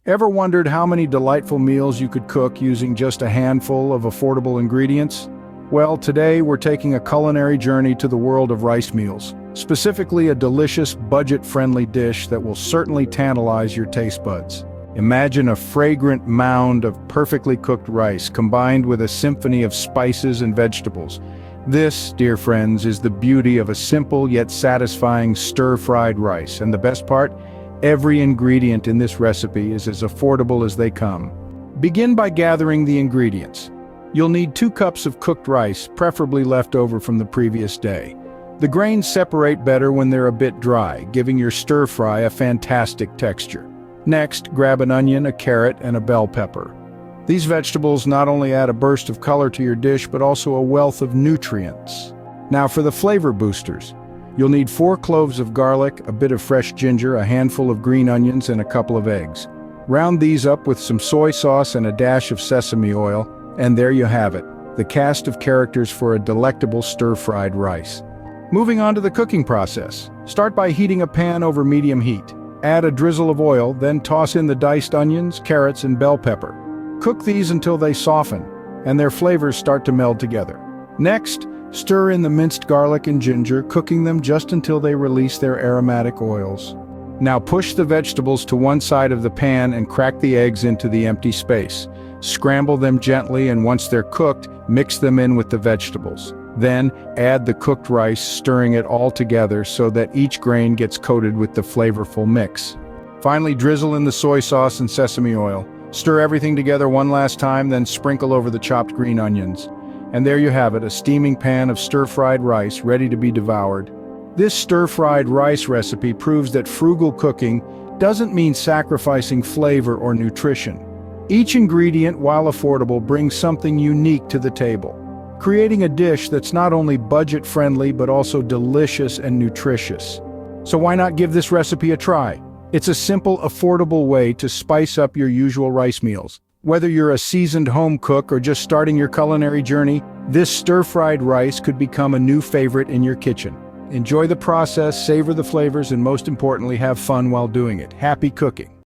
Ever wondered how many delightful meals you could cook using just a handful of affordable ingredients? Well, today we're taking a culinary journey to the world of rice meals, specifically a delicious, budget-friendly dish that will certainly tantalize your taste buds. Imagine a fragrant mound of perfectly cooked rice combined with a symphony of spices and vegetables. This, dear friends, is the beauty of a simple yet satisfying stir-fried rice, and the best part? Every ingredient in this recipe is as affordable as they come. Begin by gathering the ingredients. You'll need 2 cups of cooked rice, preferably left over from the previous day. The grains separate better when they're a bit dry, giving your stir-fry a fantastic texture. Next, grab an onion, a carrot, and a bell pepper. These vegetables not only add a burst of color to your dish, but also a wealth of nutrients. Now for the flavor boosters. You'll need 4 cloves of garlic, a bit of fresh ginger, a handful of green onions, and a couple of eggs. Round these up with some soy sauce and a dash of sesame oil, and there you have it, the cast of characters for a delectable stir-fried rice. Moving on to the cooking process. Start by heating a pan over medium heat. Add a drizzle of oil, then toss in the diced onions, carrots, and bell pepper. Cook these until they soften, and their flavors start to meld together. Next, stir in the minced garlic and ginger, cooking them just until they release their aromatic oils. Now push the vegetables to one side of the pan and crack the eggs into the empty space. Scramble them gently, and once they're cooked, mix them in with the vegetables. Then, add the cooked rice, stirring it all together so that each grain gets coated with the flavorful mix. Finally, drizzle in the soy sauce and sesame oil. Stir everything together one last time, then sprinkle over the chopped green onions. And there you have it, a steaming pan of stir-fried rice ready to be devoured. This stir-fried rice recipe proves that frugal cooking doesn't mean sacrificing flavor or nutrition. Each ingredient, while affordable, brings something unique to the table, creating a dish that's not only budget-friendly but also delicious and nutritious. So why not give this recipe a try? It's a simple, affordable way to spice up your usual rice meals. Whether you're a seasoned home cook or just starting your culinary journey, this stir-fried rice could become a new favorite in your kitchen. Enjoy the process, savor the flavors, and most importantly, have fun while doing it. Happy cooking!